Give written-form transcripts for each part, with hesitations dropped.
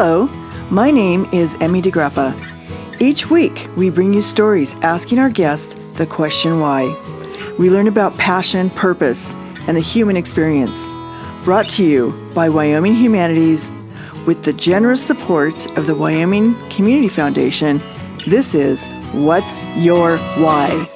Hello, my name is Emmy DeGrappa. Each week, we bring you stories asking our guests the question why. We learn about passion, purpose, and the human experience. Brought to you by Wyoming Humanities with the generous support of the Wyoming Community Foundation. This is What's Your Why?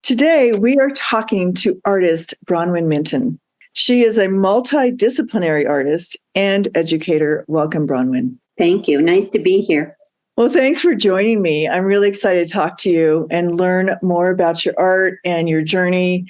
Today, we are talking to artist Bronwyn Minton. She is a multi-disciplinary artist and educator. Welcome, Bronwyn. Thank you. Nice to be here. Well, thanks for joining me. I'm really excited to talk to you and learn more about your art and your journey.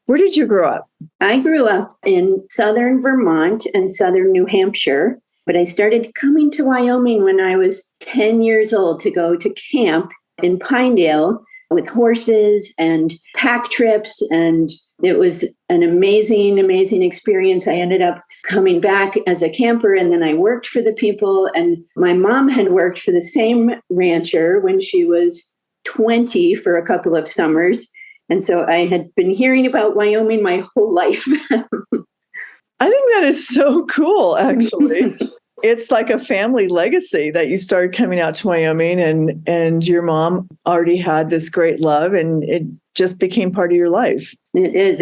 Where did you grow up? I grew up in southern Vermont and southern New Hampshire, but I started coming to Wyoming when I was 10 years old to go to camp in Pinedale with horses and pack trips. And it was an amazing, amazing experience. I ended up coming back as a camper, and then I worked for the people. And my mom had worked for the same rancher when she was 20 for a couple of summers. And so I had been hearing about Wyoming my whole life. I think that is so cool, actually. It's like a family legacy that you started coming out to Wyoming and your mom already had this great love and it just became part of your life. It is.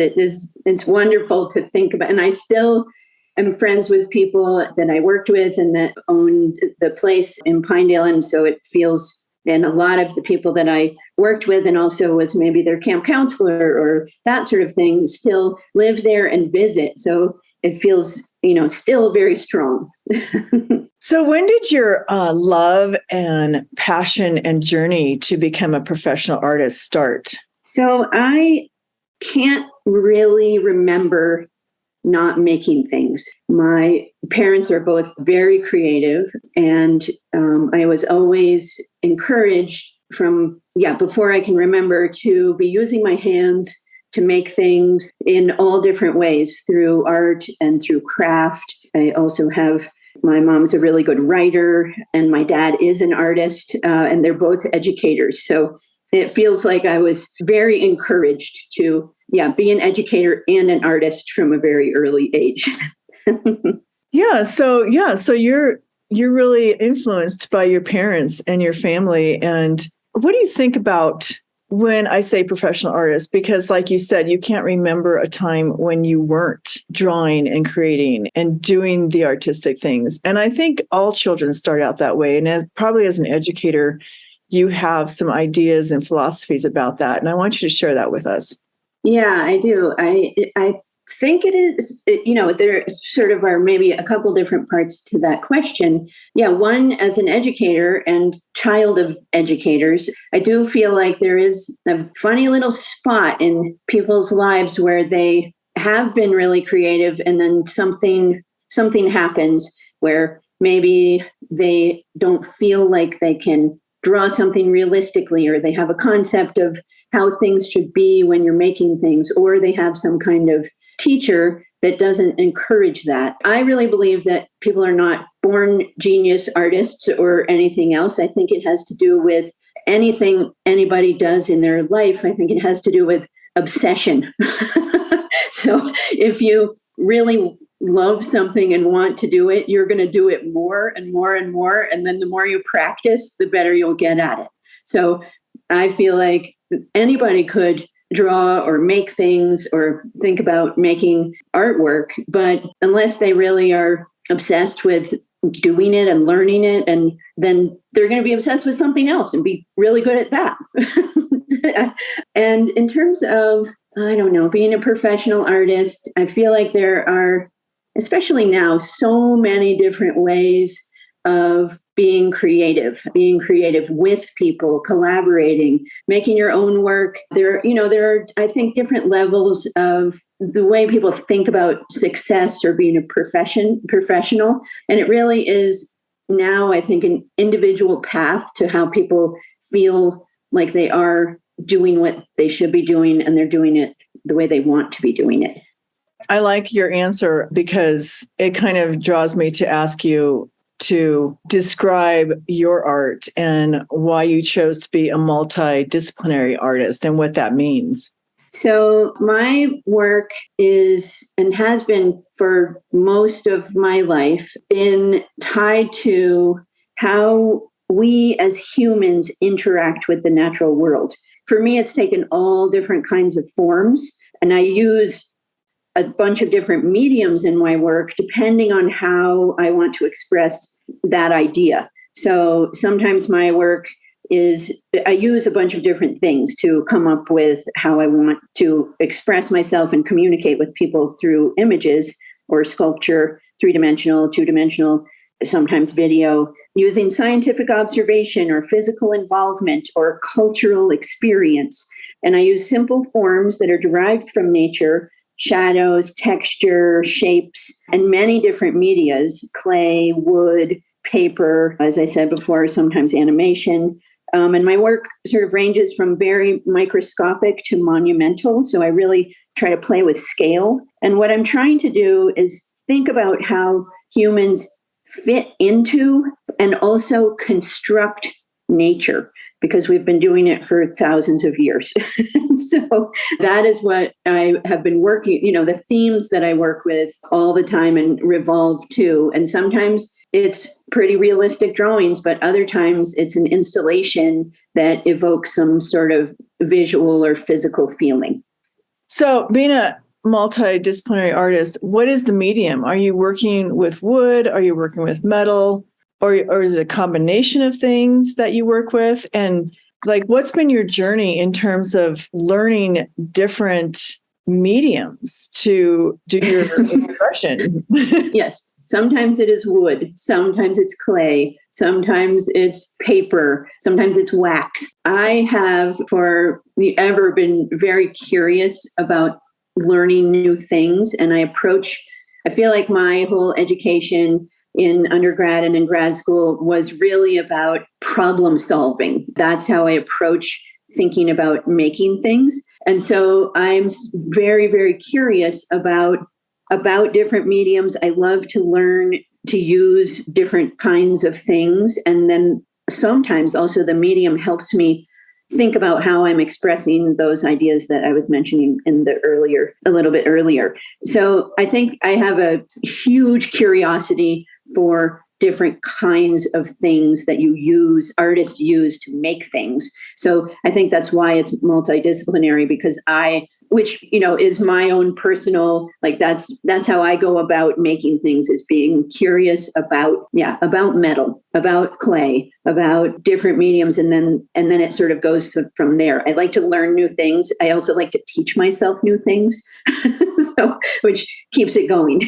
It's wonderful to think about. And I still am friends with people that I worked with and that owned the place in Pinedale. And so it feels, and a lot of the people that I worked with and also was maybe their camp counselor or that sort of thing still live there and visit. So it feels, still very strong. So when did your love and passion and journey to become a professional artist start? So I can't really remember not making things. My parents are both very creative, and I was always encouraged before I can remember to be using my hands to make things in all different ways through art and through craft. I also have, my mom's a really good writer and my dad is an artist and they're both educators. So it feels like I was very encouraged to, be an educator and an artist from a very early age. So you're really influenced by your parents and your family. And what do you think about when I say professional artist? Because like you said, you can't remember a time when you weren't drawing and creating and doing the artistic things. And I think all children start out that way. And probably as an educator, you have some ideas and philosophies about that. And I want you to share that with us. Yeah, I do. I think it is, there sort of are maybe a couple different parts to that question. Yeah, one, as an educator and child of educators, I do feel like there is a funny little spot in people's lives where they have been really creative and then something happens where maybe they don't feel like they can draw something realistically, or they have a concept of how things should be when you're making things, or they have some kind of teacher that doesn't encourage that. I really believe that people are not born genius artists or anything else. I think it has to do with anything anybody does in their life. I think it has to do with obsession. So if you really love something and want to do it, you're going to do it more and more and more. And then the more you practice, the better you'll get at it. So I feel like anybody could draw or make things or think about making artwork, but unless they really are obsessed with doing it and learning it, and then they're going to be obsessed with something else and be really good at that. And in terms of, being a professional artist, I feel like there are, especially now, so many different ways of being creative with people, collaborating, making your own work. There are, I think, different levels of the way people think about success or being a professional. And it really is now, I think, an individual path to how people feel like they are doing what they should be doing and they're doing it the way they want to be doing it. I like your answer because it kind of draws me to ask you to describe your art and why you chose to be a multidisciplinary artist and what that means. So my work is and has been for most of my life been tied to how we as humans interact with the natural world. For me, it's taken all different kinds of forms, and I use a bunch of different mediums in my work depending on how I want to express that idea. So sometimes my work is I use a bunch of different things to come up with how I want to express myself and communicate with people through images or sculpture, 3-dimensional, 2-dimensional, sometimes video, using scientific observation or physical involvement or cultural experience. And I use simple forms that are derived from nature, shadows, texture, shapes, and many different medias, clay, wood, paper, as I said before, sometimes animation. And my work sort of ranges from very microscopic to monumental. So I really try to play with scale. And what I'm trying to do is think about how humans fit into and also construct nature, because we've been doing it for thousands of years. So that is what I have been working, the themes that I work with all the time and revolve to. And sometimes it's pretty realistic drawings, but other times it's an installation that evokes some sort of visual or physical feeling. So being a multidisciplinary artist, what is the medium? Are you working with wood? Are you working with metal? Or is it a combination of things that you work with? And what's been your journey in terms of learning different mediums to do your expression? Yes. Sometimes it is wood. Sometimes it's clay. Sometimes it's paper. Sometimes it's wax. I have forever been very curious about learning new things. And I feel like my whole education in undergrad and in grad school was really about problem solving. That's how I approach thinking about making things. And so I'm very, very curious about different mediums. I love to learn to use different kinds of things. And then sometimes also the medium helps me think about how I'm expressing those ideas that I was mentioning a little bit earlier. So I think I have a huge curiosity for different kinds of things that artists use to make things. So I think that's why it's multidisciplinary, because which is my own personal, that's how I go about making things, is being curious about metal, about clay, about different mediums, and then it sort of goes from there. I like to learn new things. I also like to teach myself new things, which keeps it going.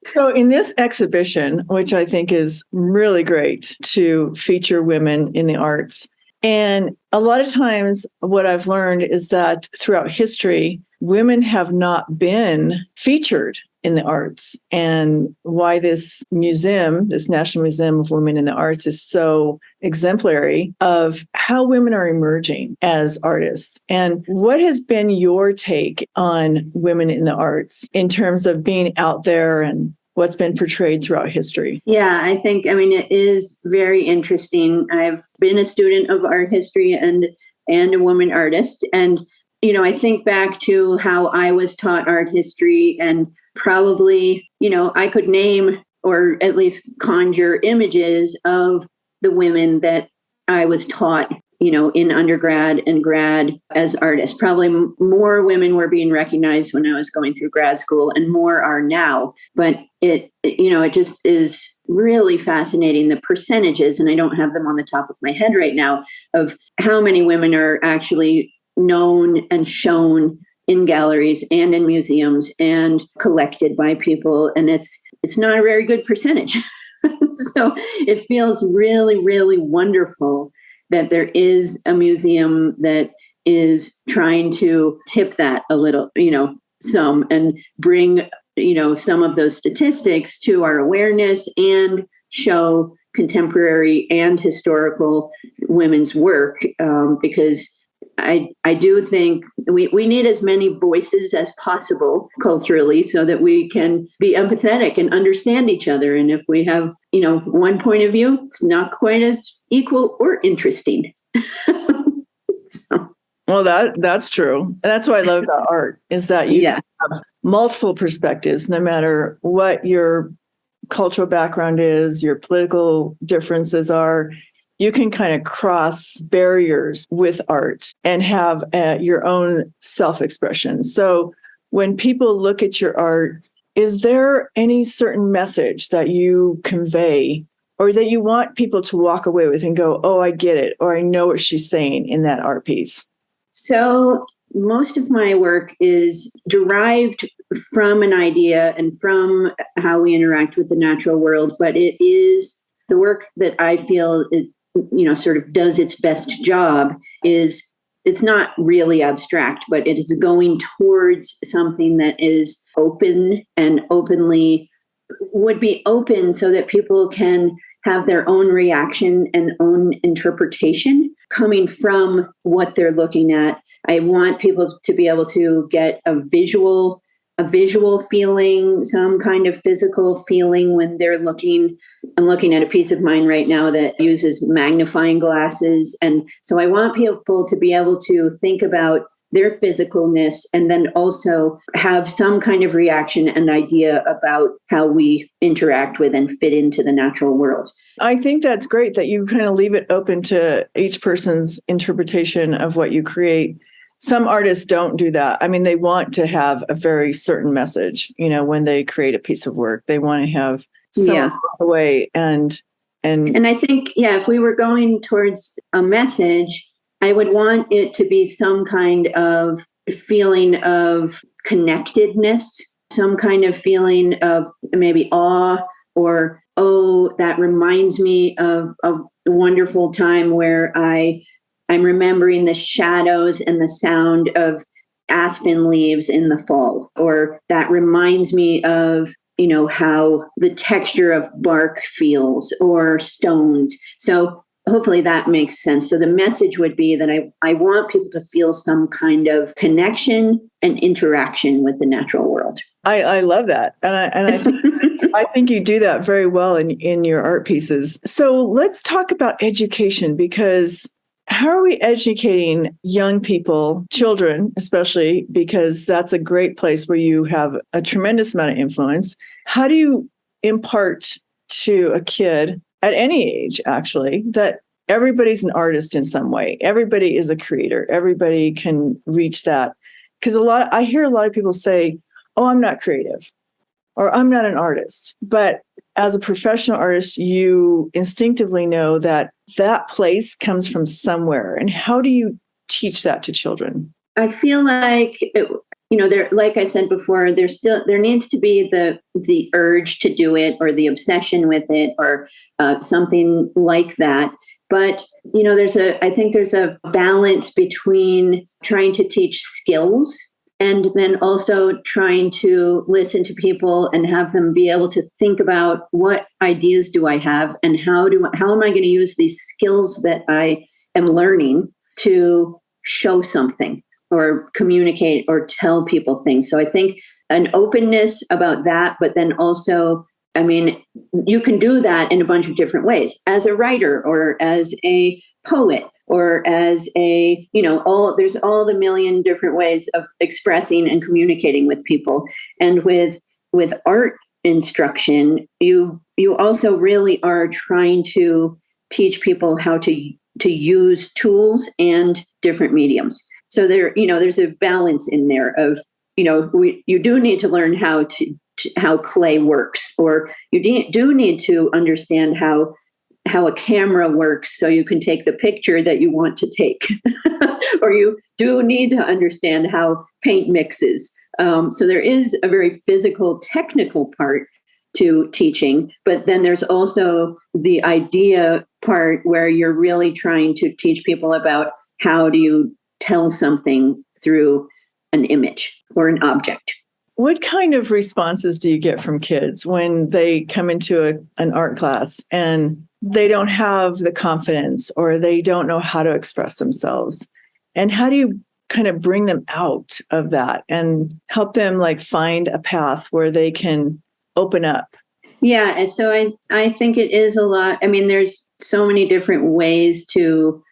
So in this exhibition, which I think is really great to feature women in the arts, and a lot of times what I've learned is that throughout history, women have not been featured in the arts, and why this museum, this National Museum of Women in the Arts, is so exemplary of how women are emerging as artists. And what has been your take on women in the arts in terms of being out there and what's been portrayed throughout history? Yeah, I think, it is very interesting. I've been a student of art history and a woman artist. And, I think back to how I was taught art history, and probably, I could name or at least conjure images of the women that I was taught, in undergrad and grad as artists. Probably more women were being recognized when I was going through grad school, and more are now. But it just is really fascinating, the percentages, and I don't have them on the top of my head right now, of how many women are actually known and shown in galleries and in museums and collected by people. And it's not a very good percentage. So it feels really, really wonderful that there is a museum that is trying to tip that a little, some, and bring, some of those statistics to our awareness and show contemporary and historical women's work, because I do think we need as many voices as possible culturally so that we can be empathetic and understand each other. And if we have, one point of view, it's not quite as equal or interesting. Well, that's true. That's what I love about art, is that you have multiple perspectives, no matter what your cultural background is, your political differences are. You can kind of cross barriers with art and have your own self-expression. So when people look at your art, is there any certain message that you convey or that you want people to walk away with and go, oh, I get it, or I know what she's saying in that art piece? So most of my work is derived from an idea and from how we interact with the natural world, but it is the work that I feel sort of does its best job is it's not really abstract, but it is going towards something that is open and openly would be open so that people can have their own reaction and own interpretation coming from what they're looking at. I want people to be able to get a visual feeling, some kind of physical feeling when they're looking. I'm looking at a piece of mine right now that uses magnifying glasses. And so I want people to be able to think about their physicalness and then also have some kind of reaction and idea about how we interact with and fit into the natural world. I think that's great that you kind of leave it open to each person's interpretation of what you create. Some artists don't do that. I mean, they want to have a very certain message, when they create a piece of work. They want to have some way and I think, if we were going towards a message, I would want it to be some kind of feeling of connectedness, some kind of feeling of maybe awe or, oh, that reminds me of a wonderful time where I'm remembering the shadows and the sound of aspen leaves in the fall, or that reminds me of, how the texture of bark feels or stones. So hopefully that makes sense. So the message would be that I want people to feel some kind of connection and interaction with the natural world. I love that. And I think I think you do that very well in your art pieces. So let's talk about education, because how are we educating young people, children especially, because that's a great place where you have a tremendous amount of influence. How do you impart to a kid at any age, actually, that everybody's an artist in some way? Everybody is a creator. Everybody can reach that. Because I hear a lot of people say, oh, I'm not creative, or I'm not an artist. But as a professional artist, you instinctively know that that place comes from somewhere. And how do you teach that to children? I feel like, there, like I said before, there needs to be the urge to do it, or the obsession with it, or something like that. But, I think there's a balance between trying to teach skills and then also trying to listen to people and have them be able to think about what ideas do I have and how am I going to use these skills that I am learning to show something or communicate or tell people things. So I think an openness about that, but then also, you can do that in a bunch of different ways, as a writer or as a poet or as there's all the million different ways of expressing and communicating with people. And with art instruction, you also really are trying to teach people how to use tools and different mediums. So there's a balance in there of, you do need to learn how clay works, or you do need to understand how a camera works so you can take the picture that you want to take. Or you do need to understand how paint mixes. So there is a very physical, technical part to teaching, but then there's also the idea part where you're really trying to teach people about how do you tell something through an image or an object. What kind of responses do you get from kids when they come into an art class and they don't have the confidence or they don't know how to express themselves? And how do you kind of bring them out of that and help them like find a path where they can open up? Yeah, and so I think it is a lot. I mean, there's so many different ways to,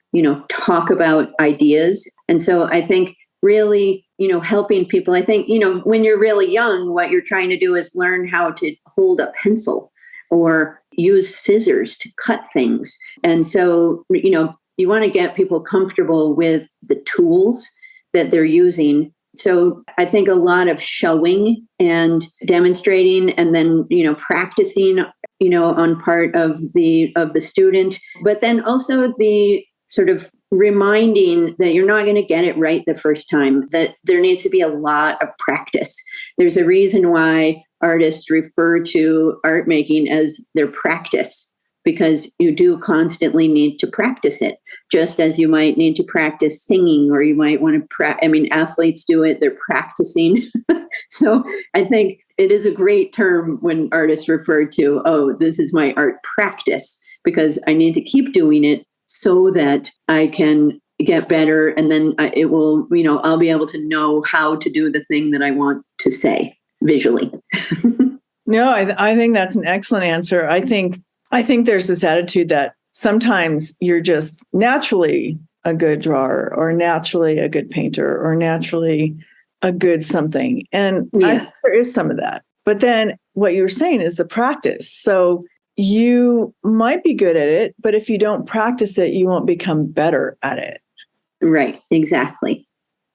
talk about ideas. And so I think really, helping people, I think, when you're really young, what you're trying to do is learn how to hold a pencil or use scissors to cut things. And so, you want to get people comfortable with the tools that they're using. So I think a lot of showing and demonstrating and then, practicing, on part of the student, but then also the sort of reminding that you're not going to get it right the first time, that there needs to be a lot of practice. There's a reason why artists refer to art making as their practice, because you do constantly need to practice it, just as you might need to practice singing, or you might want to athletes do it, they're practicing. So I think it is a great term when artists refer to, oh, this is my art practice, because I need to keep doing it so that I can get better. And then it will, I'll be able to know how to do the thing that I want to say visually. No, I think that's an excellent answer. I think there's this attitude that sometimes you're just naturally a good drawer or naturally a good painter or naturally a good something. And there is some of that. But then what you were saying is the practice. So you might be good at it, but if you don't practice it, you won't become better at it. Right, exactly.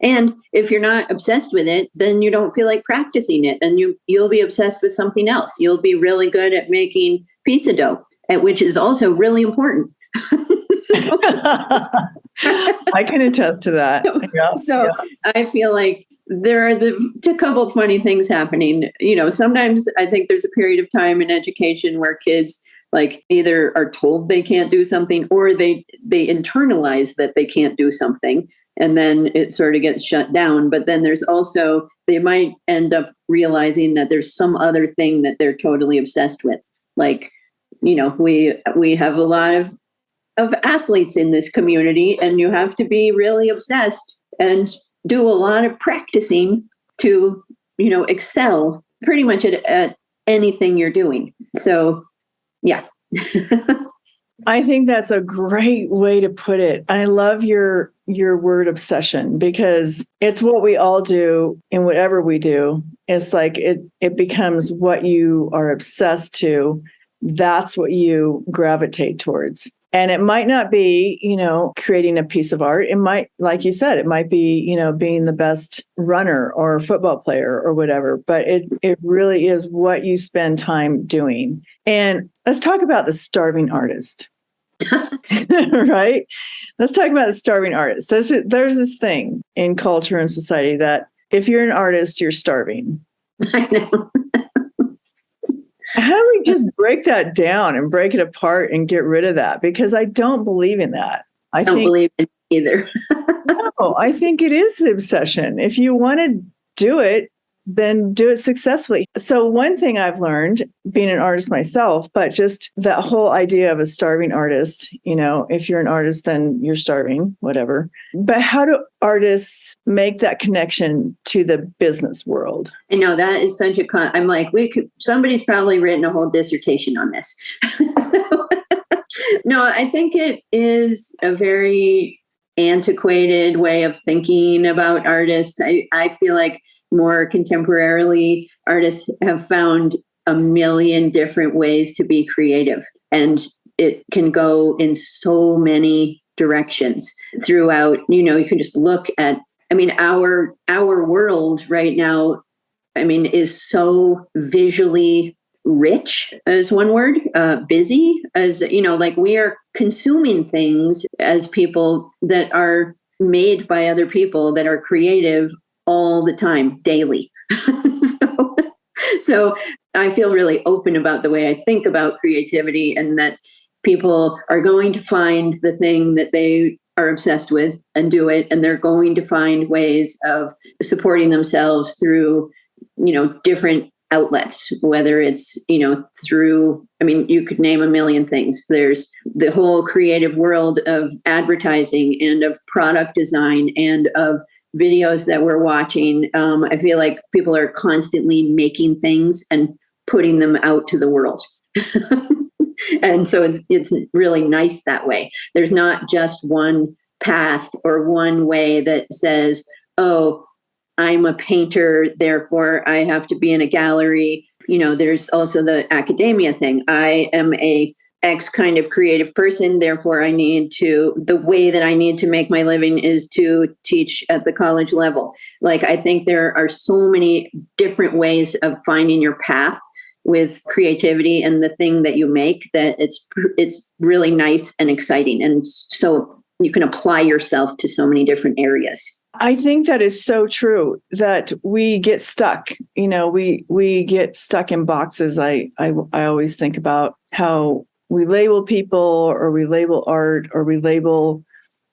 And if you're not obsessed with it, then you don't feel like practicing it, and you'll be obsessed with something else. You'll be really good at making pizza dough, which is also really important. I can attest to that. So I feel like there are a couple of funny things happening. Sometimes I think there's a period of time in education where kids like either are told they can't do something, or they internalize that they can't do something, and then it sort of gets shut down. But then there's also, they might end up realizing that there's some other thing that they're totally obsessed with. Like, we have a lot of athletes in this community, and you have to be really obsessed and do a lot of practicing to, excel pretty much at anything you're doing. So, yeah. I think that's a great way to put it. I love your word obsession, because it's what we all do in whatever we do. It's like it becomes what you are obsessed to. That's what you gravitate towards. And it might not be, creating a piece of art. It might, like you said, it might be, being the best runner or football player or whatever. But it really is what you spend time doing. And let's talk about the starving artist. Right? Let's talk about the starving artist. There's this thing in culture and society that if you're an artist, you're starving. I know. How do we just break that down and break it apart and get rid of that? Because I don't believe in that. I don't believe in it either. No, I think it is the obsession. If you want to do it, then do it successfully. So one thing I've learned, being an artist myself, but just that whole idea of a starving artist, if you're an artist, then you're starving, whatever. But how do artists make that connection to the business world? I know that is such I'm like, somebody's probably written a whole dissertation on this. No, I think it is a very antiquated way of thinking about artists. I feel like more contemporarily, artists have found a million different ways to be creative, and it can go in so many directions throughout. You can just look at, our world right now, is so visually rich, as one word, busy, as, like we are consuming things as people that are made by other people that are creative all the time, daily. So I feel really open about the way I think about creativity, and that people are going to find the thing that they are obsessed with and do it. And they're going to find ways of supporting themselves through, different outlets, whether it's, through, you could name a million things. There's the whole creative world of advertising and of product design and of videos that we're watching. I feel like people are constantly making things and putting them out to the world. And so it's really nice that way. There's not just one path or one way that says, oh, I'm a painter, therefore I have to be in a gallery. There's also the academia thing. I am a X kind of creative person, therefore the way that I need to make my living is to teach at the college level. Like, I think there are so many different ways of finding your path with creativity and the thing that you make, that it's really nice and exciting. And so you can apply yourself to so many different areas. I think that is so true, that we get stuck. We get stuck in boxes. I always think about how we label people, or we label art, or we label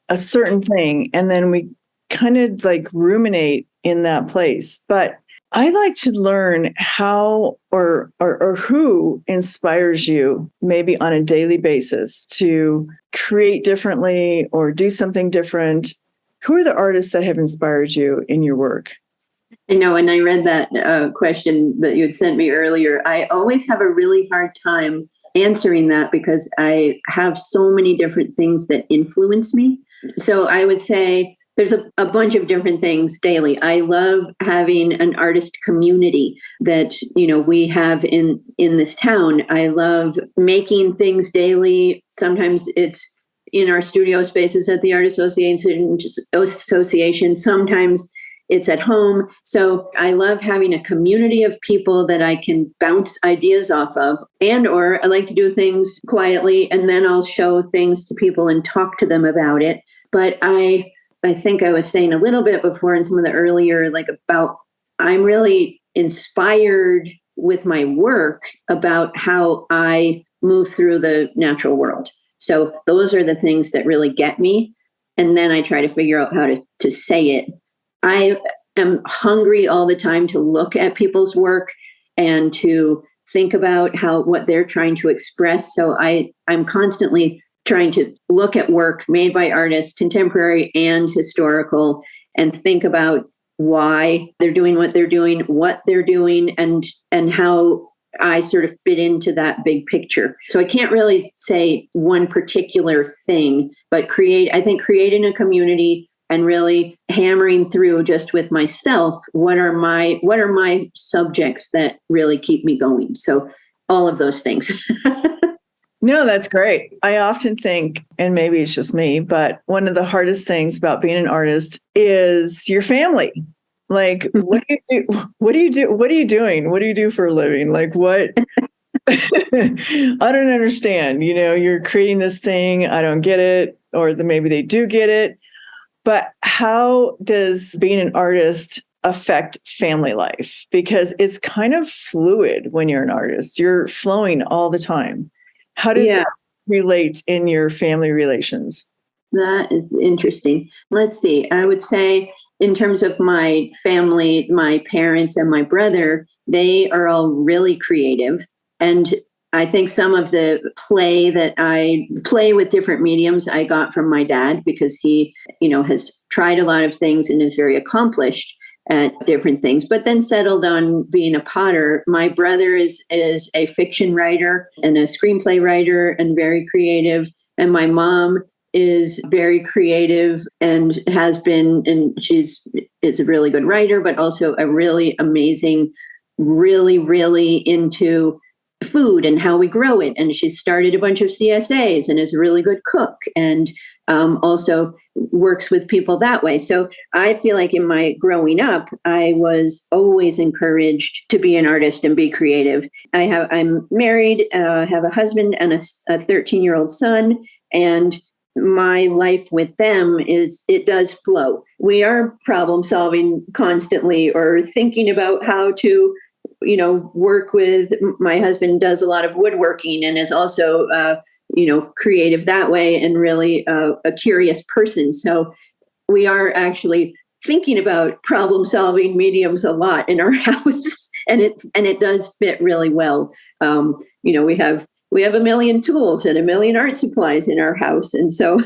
a certain thing, and then we kind of like ruminate in that place. But I like to learn how or who inspires you, maybe on a daily basis, to create differently or do something different. Who are the artists that have inspired you in your work? When I read that question that you had sent me earlier, I always have a really hard time answering that, because I have so many different things that influence me. So I would say there's a bunch of different things daily. I love having an artist community that, we have in this town. I love making things daily. Sometimes it's in our studio spaces at the Art Association. Sometimes it's at home. So I love having a community of people that I can bounce ideas off of, or I like to do things quietly, and then I'll show things to people and talk to them about it. But I think I was saying a little bit before in some of the earlier, about I'm really inspired with my work about how I move through the natural world. So those are the things that really get me. And then I try to figure out how to say it. I am hungry all the time to look at people's work and to think about what they're trying to express. So I'm constantly trying to look at work made by artists, contemporary and historical, and think about why they're doing what they're doing, and how I sort of fit into that big picture. So I can't really say one particular thing, but I think creating a community and really hammering through just with myself, what are my subjects that really keep me going? So all of those things. No, that's great. I often think, and maybe it's just me, but one of the hardest things about being an artist is your family. Like, what do you do? What are you doing? What do you do for a living? Like, what? I don't understand. You're creating this thing. I don't get it. Or maybe they do get it. But how does being an artist affect family life? Because it's kind of fluid when you're an artist. You're flowing all the time. How does that relate in your family relations? That is interesting. Let's see. I would say, in terms of my family, my parents and my brother, they are all really creative. And I think some of the play that I play with different mediums I got from my dad, because he, has tried a lot of things and is very accomplished at different things, but then settled on being a potter. My brother is a fiction writer and a screenplay writer and very creative. And my mom is very creative and has been, and is a really good writer, but also a really amazing, really, really into food and how we grow it. And she's started a bunch of CSAs and is a really good cook, and also works with people that way. So I feel like in my growing up, I was always encouraged to be an artist and be creative. I'm married, have a husband and a 13-year-old son, and my life with them it does flow. We are problem solving constantly, or thinking about how to, work with. My husband does a lot of woodworking and is also, creative that way, and really a curious person. So we are actually thinking about problem solving mediums a lot in our house, and it does fit really well. We have a million tools and a million art supplies in our house, and so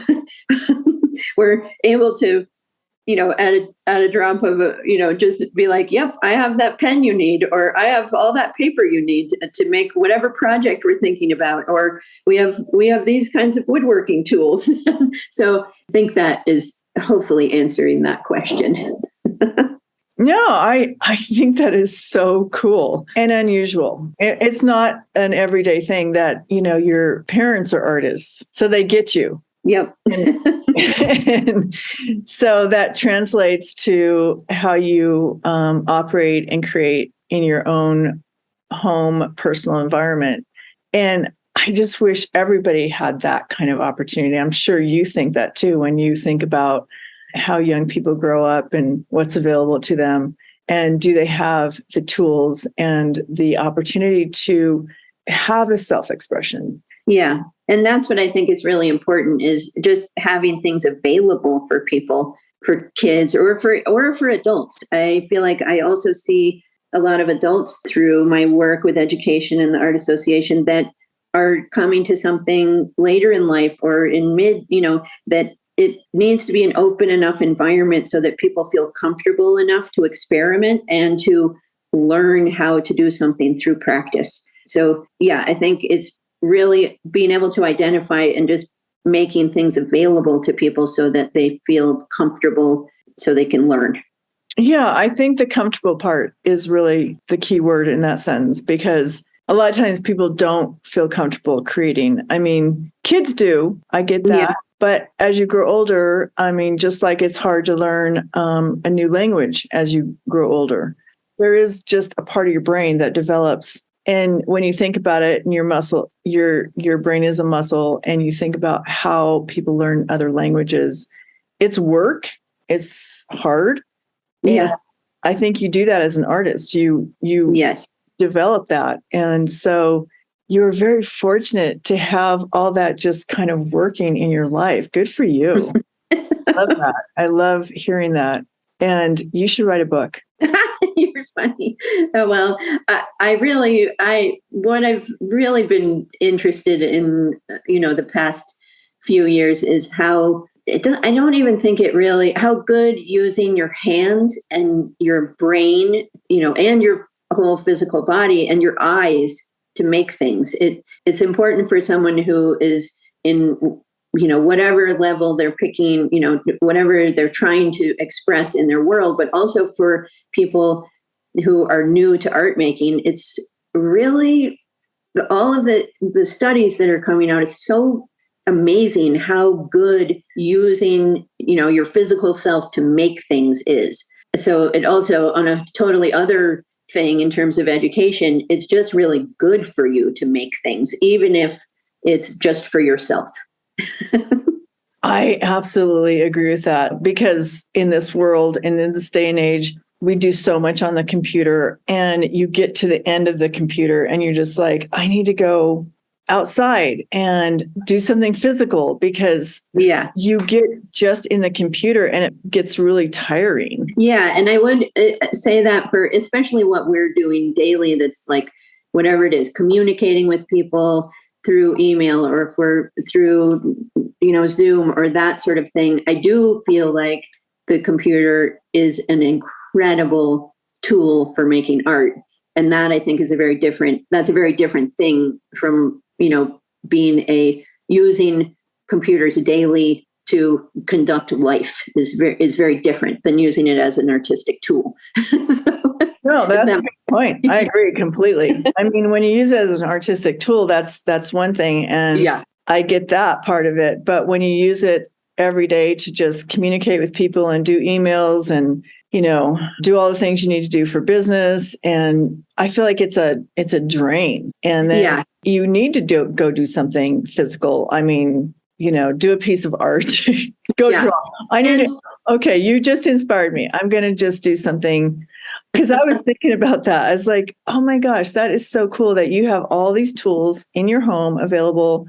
we're able to, at a drop of just be like, yep, I have that pen you need, or I have all that paper you need to make whatever project we're thinking about, or we have these kinds of woodworking tools. So I think that is hopefully answering that question. No, I think that is so cool and unusual. It's not an everyday thing that, your parents are artists, so they get you. Yep. And so that translates to how you operate and create in your own home, personal environment. And I just wish everybody had that kind of opportunity. I'm sure you think that too, when you think about how young people grow up and what's available to them. And do they have the tools and the opportunity to have a self-expression? Yeah. And that's what I think is really important, is just having things available for people, for kids or for adults. I feel like I also see a lot of adults through my work with education and the Art Association that are coming to something later in life or in mid, that it needs to be an open enough environment so that people feel comfortable enough to experiment and to learn how to do something through practice. So yeah, I think it's really being able to identify and just making things available to people so that they feel comfortable so they can learn. Yeah, I think the comfortable part is really the key word in that sentence, because a lot of times people don't feel comfortable creating. I mean, kids do. I get that. Yeah. But as you grow older, just like it's hard to learn a new language as you grow older, there is just a part of your brain that develops. And when you think about it, in your muscle, your brain is a muscle, and you think about how people learn other languages. It's work. It's hard. Yeah. And I think you do that as an artist. You yes. develop that. And so you're very fortunate to have all that just kind of working in your life. Good for you. I love that. I love hearing that. And you should write a book. You're funny. Oh, well, what I've really been interested in, the past few years is how I don't even think it really, how good using your hands and your brain, and your whole physical body and your eyes to make things. It's important for someone who is in, whatever level they're picking, whatever they're trying to express in their world, but also for people who are new to art making. It's really, all of the studies that are coming out is so amazing how good using, your physical self to make things is. So it also, on a totally other thing in terms of education, it's just really good for you to make things, even if it's just for yourself. I absolutely agree with that, because in this world and in this day and age, we do so much on the computer, and you get to the end of the computer and you're just like, I need to go outside and do something physical, because you get just in the computer and it gets really tiring. Yeah. And I would say that for especially what we're doing daily, that's like whatever it is, communicating with people through email or through Zoom or that sort of thing. I do feel like the computer is an incredible tool for making art. And that, I think, is a very different thing from, using computers daily to conduct life is very different than using it as an artistic tool. No, that's a good point. I agree completely. When you use it as an artistic tool, that's one thing. And I get that part of it. But when you use it every day to just communicate with people and do emails and, do all the things you need to do for business, and I feel like it's a drain. And then you need to go do something physical. Do a piece of art. Go draw. Okay, you just inspired me. I'm going to just do something. Because I was thinking about that. I was like, oh my gosh, that is so cool that you have all these tools in your home available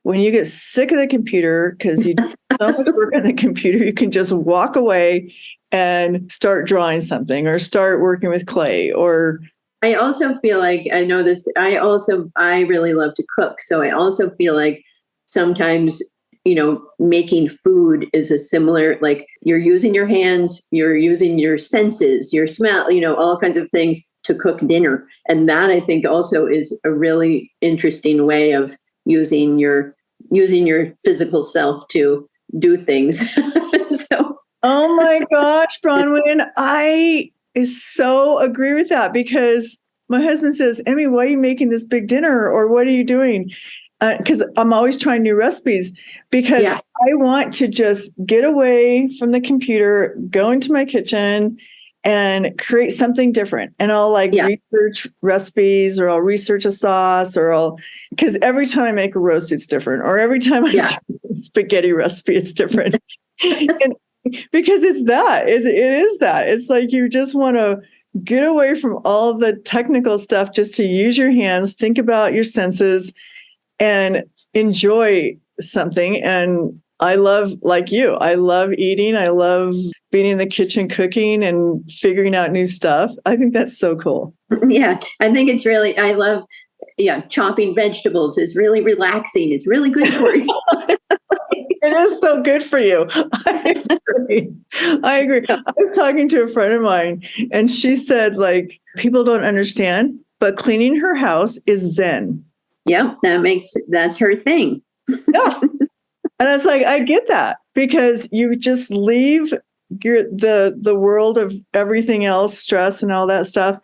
when you get sick of the computer because you so much work on the computer, you can just walk away and start drawing something or start working with clay or. I also feel like, I know this, I really love to cook. So I also feel like sometimes, making food is a similar, like you're using your hands, you're using your senses, your smell, all kinds of things to cook dinner. And that I think also is a really interesting way of using your physical self to do things. So. Oh my gosh, Bronwyn, I so agree with that because my husband says, Emmy, why are you making this big dinner? Or what are you doing? Because I'm always trying new recipes because I want to just get away from the computer, go into my kitchen and create something different. And I'll research recipes or I'll research a sauce because every time I make a roast, it's different. Or every time I do a spaghetti recipe, it's different. And because it's that, it is that. It's like you just want to get away from all the technical stuff just to use your hands, think about your senses, and enjoy something. And I love, like you, I love eating. I love being in the kitchen cooking and figuring out new stuff. I think that's so cool. Yeah, I think it's really, I love, chopping vegetables is really relaxing. It's really good for you. It is so good for you. I agree. I was talking to a friend of mine and she said, people don't understand, but cleaning her house is Zen. Yeah, that's her thing. Yeah. And it's like, I get that because you just leave the world of everything else, stress and all that stuff.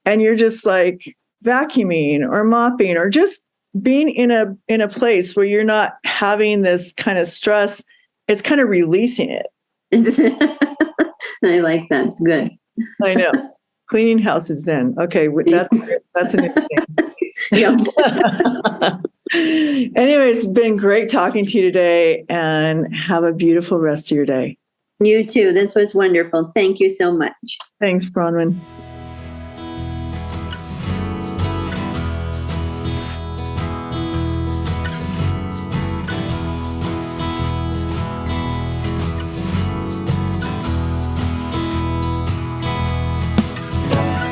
And you're just like vacuuming or mopping or just being in a place where you're not having this kind of stress. It's kind of releasing it. I like that. It's good. I know. Cleaning house is Zen. Okay. That's a new thing. Yeah. Anyway, it's been great talking to you today and have a beautiful rest of your day. You too. This was wonderful. Thank you so much. Thanks, Bronwyn.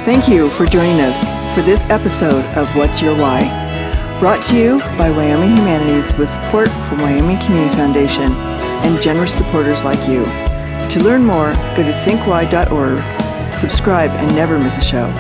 Thank you for joining us for this episode of What's Your Why? Brought to you by Wyoming Humanities with support from Wyoming Community Foundation and generous supporters like you. To learn more, go to thinkwhy.org, subscribe, and never miss a show.